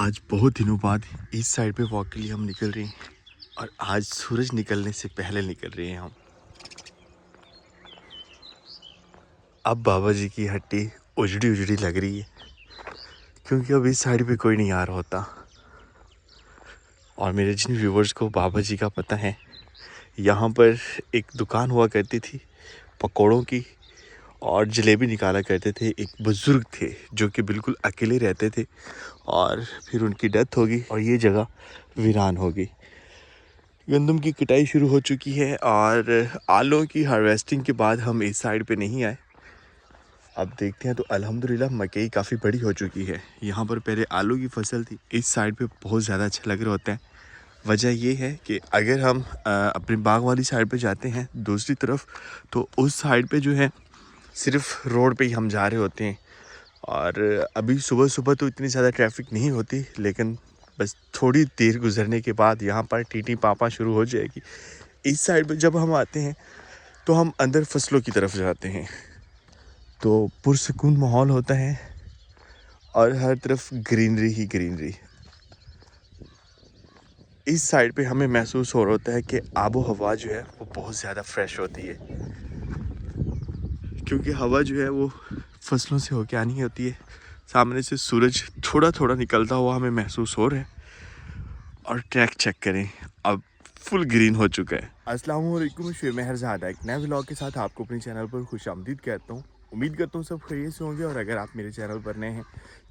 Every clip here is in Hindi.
आज बहुत दिनों बाद इस साइड पे वॉक के लिए हम निकल रहे हैं और आज सूरज निकलने से पहले निकल रहे हैं हम। अब बाबा जी की हट्टी उजड़ी उजड़ी लग रही है क्योंकि अब इस साइड पे कोई नहीं आ रहा होता। और मेरे जिन व्यूवर्स को बाबा जी का पता है, यहाँ पर एक दुकान हुआ करती थी पकौड़ों की और जलेबी निकाला करते थे। एक बुज़ुर्ग थे जो कि बिल्कुल अकेले रहते थे और फिर उनकी डेथ हो गई और ये जगह वीरान हो गई। गंदम की कटाई शुरू हो चुकी है और आलू की हार्वेस्टिंग के बाद हम इस साइड पे नहीं आए। अब देखते हैं तो अल्हम्दुलिल्लाह मकई काफ़ी बड़ी हो चुकी है। यहाँ पर पहले आलू की फसल थी, इस साइड पे बहुत ज़्यादा अच्छा लग रहा होता है। वजह ये है कि अगर हम अपने बाग वाली साइड पे जाते हैं दूसरी तरफ, तो उस साइड पे जो है सिर्फ रोड पे ही हम जा रहे होते हैं। और अभी सुबह सुबह तो इतनी ज़्यादा ट्रैफिक नहीं होती, लेकिन बस थोड़ी देर गुजरने के बाद यहाँ पर टीटी पापा शुरू हो जाएगी। इस साइड पे जब हम आते हैं तो हम अंदर फसलों की तरफ जाते हैं, तो पुरसकून माहौल होता है और हर तरफ ग्रीनरी ही ग्रीनरी। इस साइड पे हमें महसूस हो रहा होता है कि आबो हवा जो है वो बहुत ज़्यादा फ्रेश होती है, क्योंकि हवा जो है वो फसलों से होके आनी होती है। सामने से सूरज थोड़ा थोड़ा निकलता हुआ हमें महसूस हो रहा है। और ट्रैक चेक करें, अब फुल ग्रीन हो चुका है। अस्सलाम वालेकुम, शुर मेहरज़ादा एक नए व्लॉग के साथ आपको अपने चैनल पर खुशामदीद कहता हूँ। उम्मीद करता हूँ सब खैरियत से होंगे। और अगर आप मेरे चैनल पर नए हैं,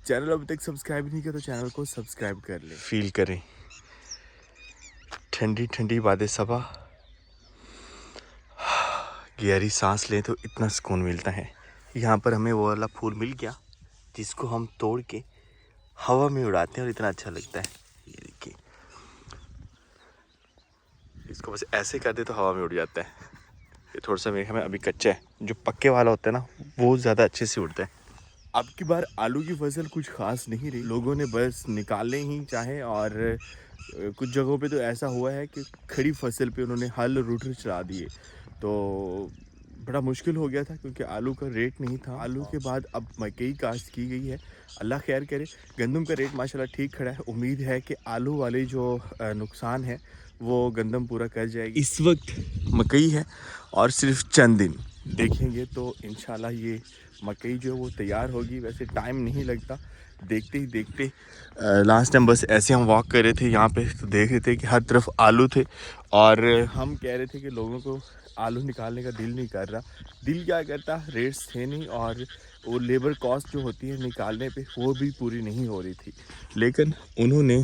चैनल अभी तक सब्सक्राइब नहीं किया तो चैनल को सब्सक्राइब कर लें। फील करें ठंडी ठंडी बादे सबा, गहरी सांस लें तो इतना सुकून मिलता है। यहाँ पर हमें वो वाला फूल मिल गया जिसको हम तोड़ के हवा में उड़ाते हैं और इतना अच्छा लगता है। ये देखिए, इसको बस ऐसे कर दे तो हवा में उड़ जाता है। ये थोड़ा सा मेरे ख्याल में अभी कच्चा है, जो पक्के वाला होता है ना वो ज़्यादा अच्छे से उड़ता है। अब की बार आलू की फसल कुछ खास नहीं रही, लोगों ने बस निकालने ही चाहे। और कुछ जगहों पे तो ऐसा हुआ है कि खड़ी फसल पे उन्होंने हल रूटर चला दिए, तो बड़ा मुश्किल हो गया था क्योंकि आलू का रेट नहीं था। आलू के बाद अब मकई काश्त की गई है, अल्लाह खैर करे। गंदम का रेट माशाल्लाह ठीक खड़ा है। उम्मीद है कि आलू वाले जो नुकसान है वो गंदम पूरा कर जाएगी। इस वक्त मकई है और सिर्फ चंद दिन देखेंगे तो इंशाल्लाह ये मकई जो है वो तैयार होगी। वैसे टाइम नहीं लगता, देखते ही देखते। लास्ट टाइम बस ऐसे हम वॉक कर रहे थे यहाँ पे, तो देख रहे थे कि हर तरफ आलू थे और हम कह रहे थे कि लोगों को आलू निकालने का दिल नहीं कर रहा। दिल क्या करता, रेट्स थे नहीं और वो लेबर कॉस्ट जो होती है निकालने पे वो भी पूरी नहीं हो रही थी। लेकिन उन्होंने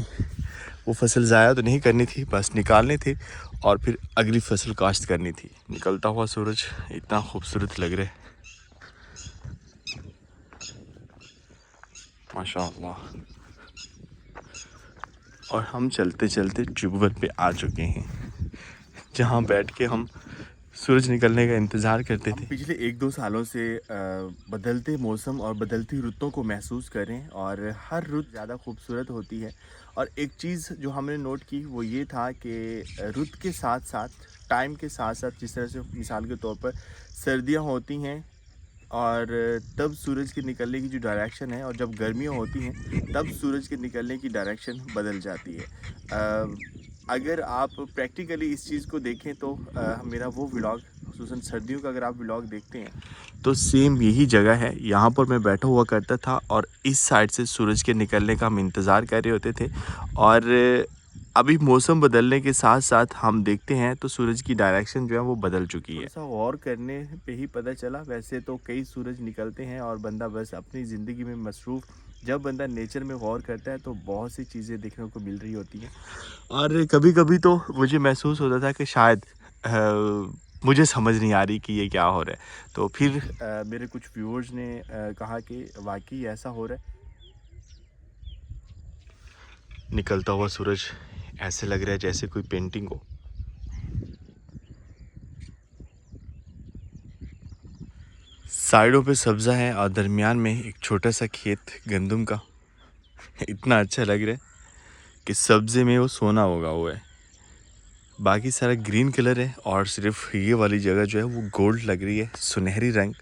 वो फसल ज़ाया तो नहीं करनी थी, बस निकालने थे और फिर अगली फसल काश्त करनी थी। निकलता हुआ सूरज इतना खूबसूरत लग रहा है, माशाअल्लाह। और हम चलते चलते ट्यूबवेल पे आ चुके हैं, जहाँ बैठ के हम सूरज निकलने का इंतज़ार करते थे। पिछले 1-2 सालों से बदलते मौसम और बदलती रुतों को महसूस करें और हर रुत ज़्यादा खूबसूरत होती है। और एक चीज़ जो हमने नोट की वो ये था कि रुत के साथ साथ, टाइम के साथ साथ, जिस तरह से मिसाल के तौर पर सर्दियाँ होती हैं और तब सूरज के निकलने की जो डायरेक्शन है, और जब गर्मियाँ होती हैं तब सूरज के निकलने की डायरेक्शन बदल जाती है। अगर आप प्रैक्टिकली इस चीज़ को देखें तो मेरा वो व्लॉग, खुसूसन सर्दियों का अगर आप व्लॉग देखते हैं तो सेम यही जगह है। यहाँ पर मैं बैठा हुआ करता था और इस साइड से सूरज के निकलने का हम इंतज़ार कर रहे होते थे। और अभी मौसम बदलने के साथ साथ हम देखते हैं तो सूरज की डायरेक्शन जो है वो बदल चुकी है। ऐसा गौर करने पे ही पता चला, वैसे तो कई सूरज निकलते हैं और बंदा बस अपनी ज़िंदगी में मसरूफ़, जब बंदा नेचर में गौर करता है तो बहुत सी चीज़ें देखने को मिल रही होती हैं। और कभी कभी तो मुझे महसूस होता था कि शायद मुझे समझ नहीं आ रही कि ये क्या हो रहा है। तो फिर मेरे कुछ व्यूअर्स ने कहा कि वाकई ऐसा हो रहा है। निकलता हुआ सूरज ऐसे लग रहा है जैसे कोई पेंटिंग हो। साइडों पे सब्ज़ा है और दरमियान में एक छोटा सा खेत गंदम का। इतना अच्छा लग रहा है कि सब्ज़े में वो सोना उगा हुआ है, बाकी सारा ग्रीन कलर है और सिर्फ ये वाली जगह जो है वो गोल्ड लग रही है, सुनहरी रंग।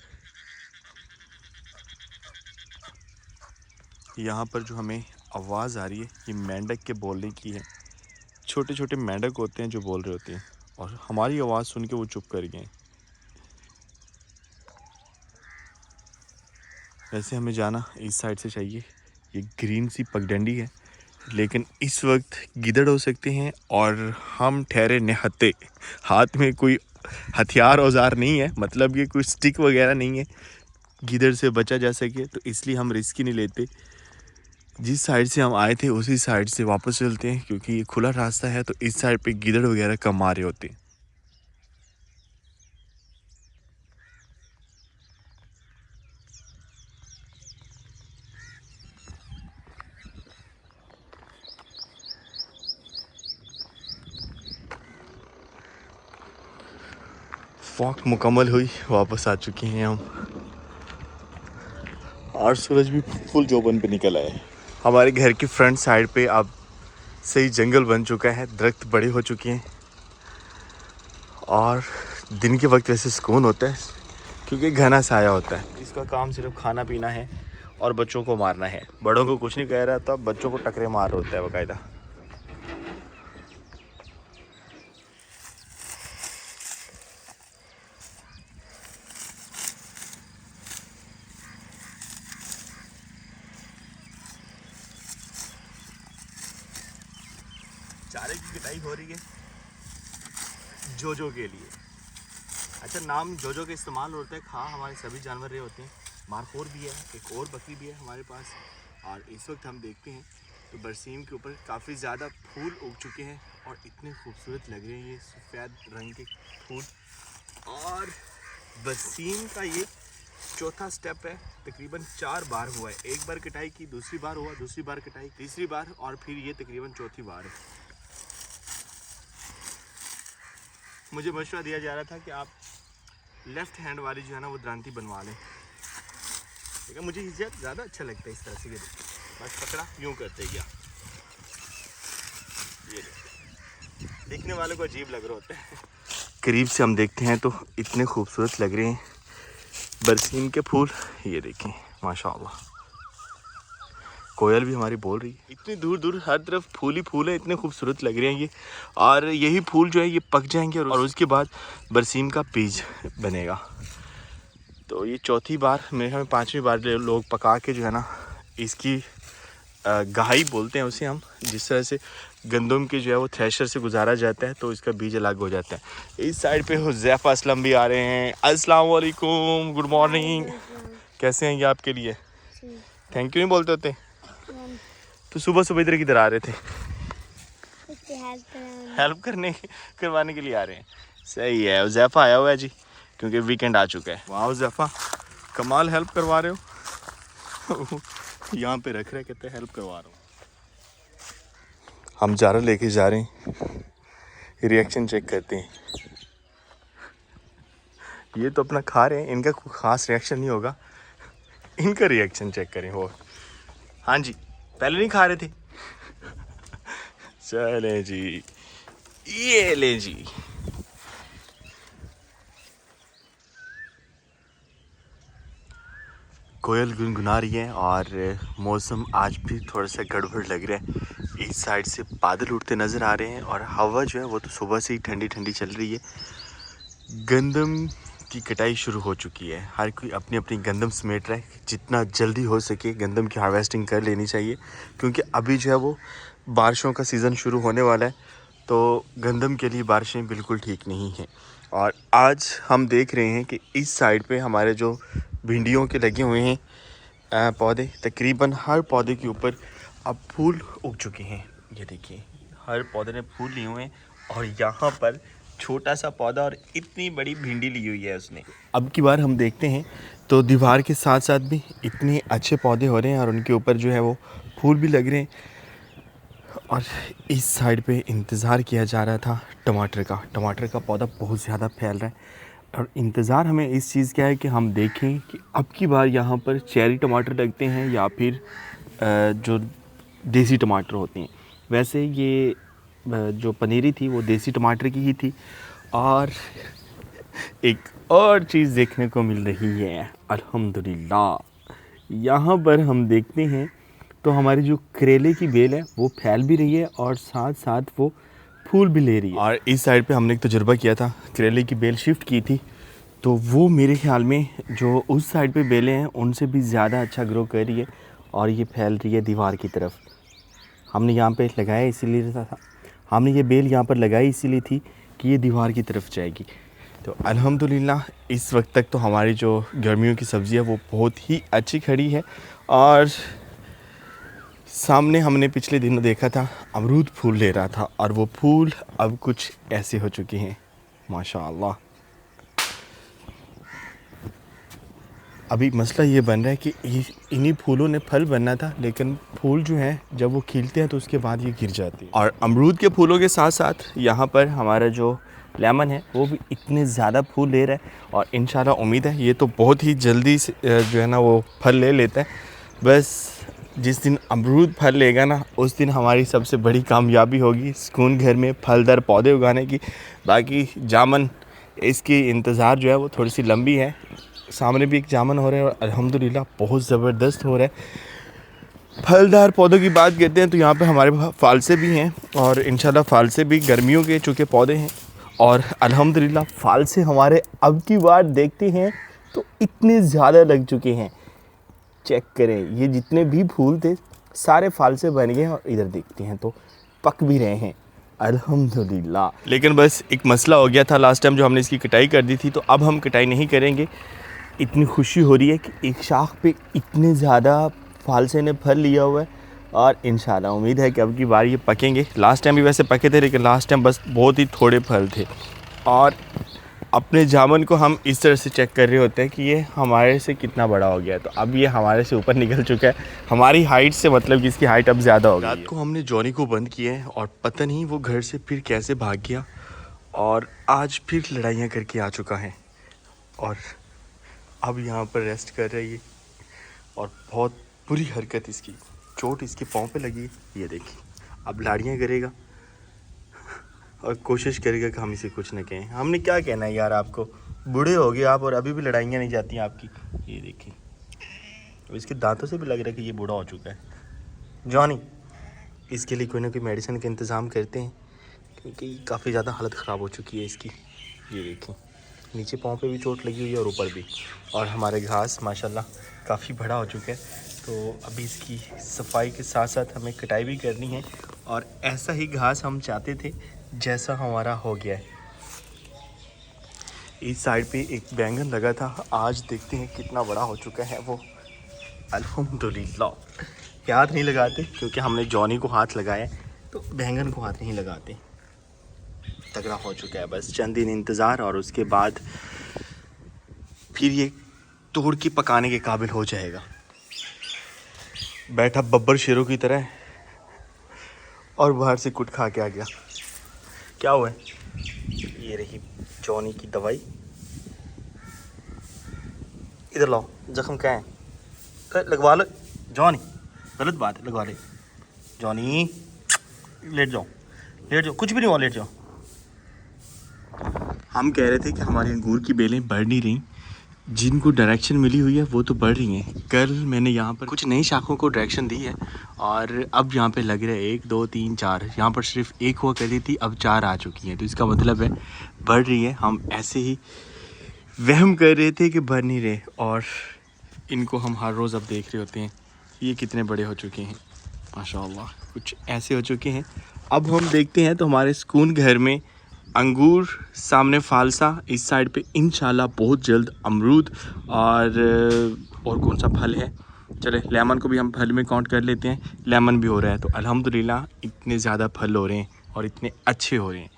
यहाँ पर जो हमें आवाज़ आ रही है ये मेंढक के बोलने की है। छोटे छोटे मेंढक होते हैं जो बोल रहे होते हैं और हमारी आवाज़ सुन के वो चुप कर गए। वैसे हमें जाना इस साइड से चाहिए। ये ग्रीन सी पगडंडी है लेकिन इस वक्त गिदड़ हो सकते हैं और हम ठहरे निहत्ते। हाथ में कोई हथियार औजार नहीं है, मतलब ये कोई स्टिक वगैरह नहीं है गिदड़ से बचा जा सके, तो इसलिए हम रिस्क ही नहीं लेते। जिस साइड से हम आए थे उसी साइड से वापस चलते हैं क्योंकि ये खुला रास्ता है, तो इस साइड पे गिदड़ वगैरह कम आ रहे होते हैं। वॉक मुकम्मल हुई, वापस आ चुके हैं हम और सूरज भी फुल जोबन पे निकल आया है। हमारे घर की फ्रंट साइड पे अब सही जंगल बन चुका है, दरख्त बड़े हो चुके हैं और दिन के वक्त वैसे सुकून होता है क्योंकि घना साया होता है। इसका काम सिर्फ खाना पीना है और बच्चों को मारना है। बड़ों को कुछ नहीं कह रहा था, बच्चों को टकरे मार होता है बाकायदा। चारे की कटाई हो रही है जोजो के लिए। अच्छा, नाम जोजो के इस्तेमाल होता है, खा हमारे सभी जानवर रहे होते हैं। मारखोर भी है, एक और बकरी भी है हमारे पास। और इस वक्त हम देखते हैं तो बरसीम के ऊपर काफ़ी ज़्यादा फूल उग चुके हैं और इतने खूबसूरत लग रहे हैं ये सफ़ेद रंग के फूल। और बरसीम का ये चौथा स्टेप है, तकरीबन 4 बार हुआ है। एक बार कटाई की, दूसरी बार हुआ, दूसरी बार कटाई, तीसरी बार और फिर ये तकरीबन चौथी बार है। मुझे मशवरा दिया जा रहा था कि आप लेफ़्ट हैंड वाली जो है ना वो द्रांति बनवा लें, लेकिन मुझे ज़्यादा अच्छा लगता है इस तरह से। बस पकड़ा यूँ करते गया, ये देखने वालों को अजीब लग रहा होता है। करीब से हम देखते हैं तो इतने खूबसूरत लग रहे हैं बरसीम के फूल। ये देखें माशाल्लाह, कोयल भी हमारी बोल रही है। इतनी दूर दूर हर तरफ फूल ही फूल है, इतने खूबसूरत लग रहे हैं ये। और यही फूल जो है ये पक जाएंगे और उसके बाद बरसीम का बीज बनेगा। तो ये चौथी बार, मेरे ख्याल में 5वीं बार लोग पका के जो है ना इसकी गहाई बोलते हैं उसे हम, जिस तरह से गंदम के जो है वो थ्रेशर से गुजारा जाता है तो इसका बीज अलग हो जाता है। इस साइड पे हुज़ैफा असलम भी आ रहे हैं। अस्सलाम वालेकुम, गुड मॉर्निंग। कैसे हैं ये आपके लिए? थैंक यू नहीं बोलते होते? तो सुबह सुबह इधर किधर आ रहे थे? हेल्प करवाने के लिए आ रहे हैं। सही है, हुज़ैफा आया हुआ है जी क्योंकि वीकेंड आ चुका है। वाह हुज़ैफा, कमाल हेल्प करवा रहे हो। यहाँ पे रख रहे, कहते हेल्प करवा रहा हूँ। हम जारा लेके जा रहे हैं, रिएक्शन चेक करते हैं। ये तो अपना खा रहे हैं, इनका कोई ख़ास रिएक्शन नहीं होगा, इनका रिएक्शन चेक करें। हो हाँ जी, पहले नहीं खा रहे थे। चले जी, ये ले जी। कोयल गुनगुना रही है और मौसम आज भी थोड़ा सा गड़बड़ लग रहा है। इस साइड से बादल उठते नज़र आ रहे हैं और हवा जो है वो तो सुबह से ही ठंडी ठंडी चल रही है। गंदम की कटाई शुरू हो चुकी है, हर कोई अपनी अपनी गंदम समेट रहा है। जितना जल्दी हो सके गंदम की हार्वेस्टिंग कर लेनी चाहिए क्योंकि अभी जो है वो बारिशों का सीज़न शुरू होने वाला है, तो गंदम के लिए बारिशें बिल्कुल ठीक नहीं हैं। और आज हम देख रहे हैं कि इस साइड पे हमारे जो भिंडियों के लगे हुए हैं पौधे, तकरीबन हर पौधे के ऊपर अब फूल उग चुके हैं। ये देखिए, हर पौधे ने फूल लिए हुए हैं और यहाँ पर छोटा सा पौधा और इतनी बड़ी भिंडी ली हुई है उसने। अब की बार हम देखते हैं तो दीवार के साथ साथ भी इतने अच्छे पौधे हो रहे हैं और उनके ऊपर जो है वो फूल भी लग रहे हैं। और इस साइड पे इंतज़ार किया जा रहा था टमाटर का पौधा बहुत ज़्यादा फैल रहा है और इंतज़ार हमें इस चीज़ का है कि हम देखें कि अब की बार यहाँ पर चेरी टमाटर लगते हैं या फिर जो देसी टमाटर होते हैं। वैसे ये जो पनीरी थी वो देसी टमाटर की ही थी। और एक और चीज़ देखने को मिल रही है, अल्हम्दुलिल्लाह। यहाँ पर हम देखते हैं तो हमारी जो करेले की बेल है वो फैल भी रही है और साथ साथ वो फूल भी ले रही है। और इस साइड पे हमने एक तजुर्बा किया था, करेले की बेल शिफ्ट की थी, तो वो मेरे ख्याल में जो उस साइड पे बेलें हैं उनसे भी ज़्यादा अच्छा ग्रो कर रही है और ये फैल रही है दीवार की तरफ। हमने यहाँ पे लगाया इसीलिए था, हमने ये बेल यहाँ पर लगाई इसीलिए थी कि ये दीवार की तरफ जाएगी। तो अल्हम्दुलिल्लाह इस वक्त तक तो हमारी जो गर्मियों की सब्ज़ी है वो बहुत ही अच्छी खड़ी है। और सामने हमने पिछले दिनों देखा था अमरूद फूल ले रहा था और वो फूल अब कुछ ऐसे हो चुके हैं माशाअल्लाह। अभी मसला ये बन रहा है कि इन्हीं फूलों ने फल बनना था, लेकिन फूल जो हैं जब वो खिलते हैं तो उसके बाद ये गिर जाते हैं। और अमरूद के फूलों के साथ साथ यहाँ पर हमारा जो लेमन है वो भी इतने ज़्यादा फूल ले रहा है और इंशाल्लाह उम्मीद है ये तो बहुत ही जल्दी से जो है ना वो फल ले लेता है। बस जिस दिन अमरूद फल लेगा ना उस दिन हमारी सबसे बड़ी कामयाबी होगी सुकून घर में फलदार पौधे उगाने की। बाकी जामन इसकी इंतज़ार जो है वो थोड़ी सी लंबी है। सामने भी एक जामन हो रहा है और अल्हम्दुलिल्लाह बहुत ज़बरदस्त हो रहा है। फलदार पौधों की बात करते हैं तो यहाँ पे हमारे पास फालसे भी हैं और इंशाल्लाह फालसे भी गर्मियों के चूँकि पौधे हैं और अल्हम्दुलिल्लाह फालसे हमारे अब की बार देखते हैं तो इतने ज़्यादा लग चुके हैं। चेक करें, ये जितने भी फूल थे सारे फालसे बन गए हैं और इधर देखते हैं तो पक भी रहे हैं अल्हम्दुलिल्लाह। लेकिन बस एक मसला हो गया था लास्ट टाइम जो हमने इसकी कटाई कर दी थी, तो अब हम कटाई नहीं करेंगे। इतनी खुशी हो रही है कि एक शाख पे इतने ज़्यादा फालसे ने फल लिया हुआ है और इंशाल्लाह उम्मीद है कि अब की बार ये पकेंगे। लास्ट टाइम भी वैसे पके थे लेकिन लास्ट टाइम बस बहुत ही थोड़े फल थे। और अपने जामुन को हम इस तरह से चेक कर रहे होते हैं कि ये हमारे से कितना बड़ा हो गया है। तो अब ये हमारे से ऊपर निकल चुका है, हमारी हाइट से, मतलब कि इसकी हाइट अब ज़्यादा हो गई है। रात को हमने जॉनी को बंद किया है और पता नहीं वो घर से फिर कैसे भाग गया और आज फिर लड़ाइयाँ करके आ चुका है और अब यहाँ पर रेस्ट कर रही है। और बहुत बुरी हरकत इसकी, चोट इसके पाँव पे लगी है, ये देखिए। अब लाड़ियाँ करेगा और कोशिश करेगा कि हम इसे कुछ न कहें। हमने क्या कहना है यार, आपको बूढ़े हो गए आप और अभी भी लड़ाइयाँ नहीं जाती हैं आपकी। ये देखिए, अब इसके दांतों से भी लग रहा है कि ये बूढ़ा हो चुका है। जॉनी, इसके लिए कोई ना कोई मेडिसिन का इंतज़ाम करते हैं क्योंकि काफ़ी ज़्यादा हालत ख़राब हो चुकी है इसकी। ये देखिए, नीचे पाँव पे भी चोट लगी हुई है और ऊपर भी। और हमारे घास माशाल्लाह काफ़ी बड़ा हो चुका है, तो अभी इसकी सफाई के साथ साथ हमें कटाई भी करनी है और ऐसा ही घास हम चाहते थे जैसा हमारा हो गया है। इस साइड पे एक बैंगन लगा था, आज देखते हैं कितना बड़ा हो चुका है वो। अल्हम्दुलिल्लाह। हाथ नहीं लगाते क्योंकि हमने जॉनी को हाथ लगाया है, तो बैंगन को हाथ नहीं लगाते। तगड़ा हो चुका है, बस चंद दिन इंतज़ार और उसके बाद फिर ये तोड़ के पकाने के काबिल हो जाएगा। बैठा बब्बर शेरों की तरह और बाहर से कुट खा के आ गया। क्या हुआ है? ये रही जॉनी की दवाई, इधर लाओ। जख्म क्या है? लगवा लो जॉनी, गलत बात है, लगवा ले। जॉनी लेट जाओ, लेट जाओ, कुछ भी नहीं हुआ, लेट जाओ। हम कह रहे थे कि हमारी अंगूर की बेलें बढ़ नहीं रही, जिनको डायरेक्शन मिली हुई है वो तो बढ़ रही हैं। कल मैंने यहाँ पर कुछ नई शाखों को डायरेक्शन दी है और अब यहाँ पे लग रहा है 1 2 3 4, यहाँ पर सिर्फ 1 हुआ करती थी, अब 4 आ चुकी हैं, तो इसका मतलब है बढ़ रही है। हम ऐसे ही वहम कर रहे थे कि बढ़ नहीं रहे और इनको हम हर रोज़ अब देख रहे होते हैं ये कितने बड़े हो चुके हैं माशाल्लाह, कुछ ऐसे हो चुके हैं। अब हम देखते हैं तो हमारे सुकून घर में अंगूर, सामने फालसा, इस साइड पे इंशाल्लाह बहुत जल्द अमरूद और कौन सा फल है, चले लेमन को भी हम फल में काउंट कर लेते हैं। लेमन भी हो रहा है, तो अल्हम्दुलिल्लाह इतने ज़्यादा फल हो रहे हैं और इतने अच्छे हो रहे हैं।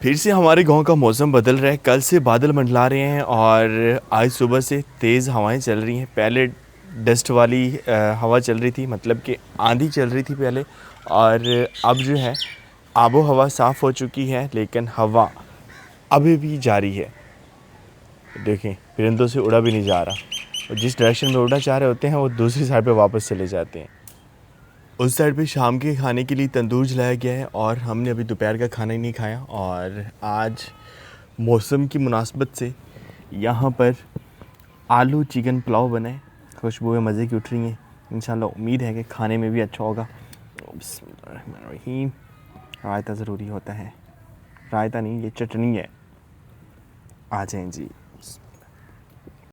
फिर से हमारे गांव का मौसम बदल रहा है, कल से बादल मंडला रहे हैं और आज सुबह से तेज़ हवाएं चल रही हैं। पहले डस्ट वाली हवा चल रही थी, मतलब कि आंधी चल रही थी पहले, और अब जो है आबो हवा साफ़ हो चुकी है, लेकिन हवा अभी भी जारी है। देखें, परिंदों से उड़ा भी नहीं जा रहा, और जिस डायरेक्शन में उड़ना चाह रहे होते हैं वो दूसरी साइड पे वापस चले जाते हैं। उस साइड पे शाम के खाने के लिए तंदूर जलाया गया है और हमने अभी दोपहर का खाना ही नहीं खाया। और आज मौसम की मुनासबत से यहाँ पर आलू चिकन पुलाव बनाए, खुशबुएं मज़े की उठ रही हैं। इंशाल्लाह उम्मीद है कि खाने में भी अच्छा होगा। बिस्मिल्लाहिर्रहमानिर्रहीम। रायता ज़रूरी होता है, रायता नहीं ये चटनी है। आ जाएं जी।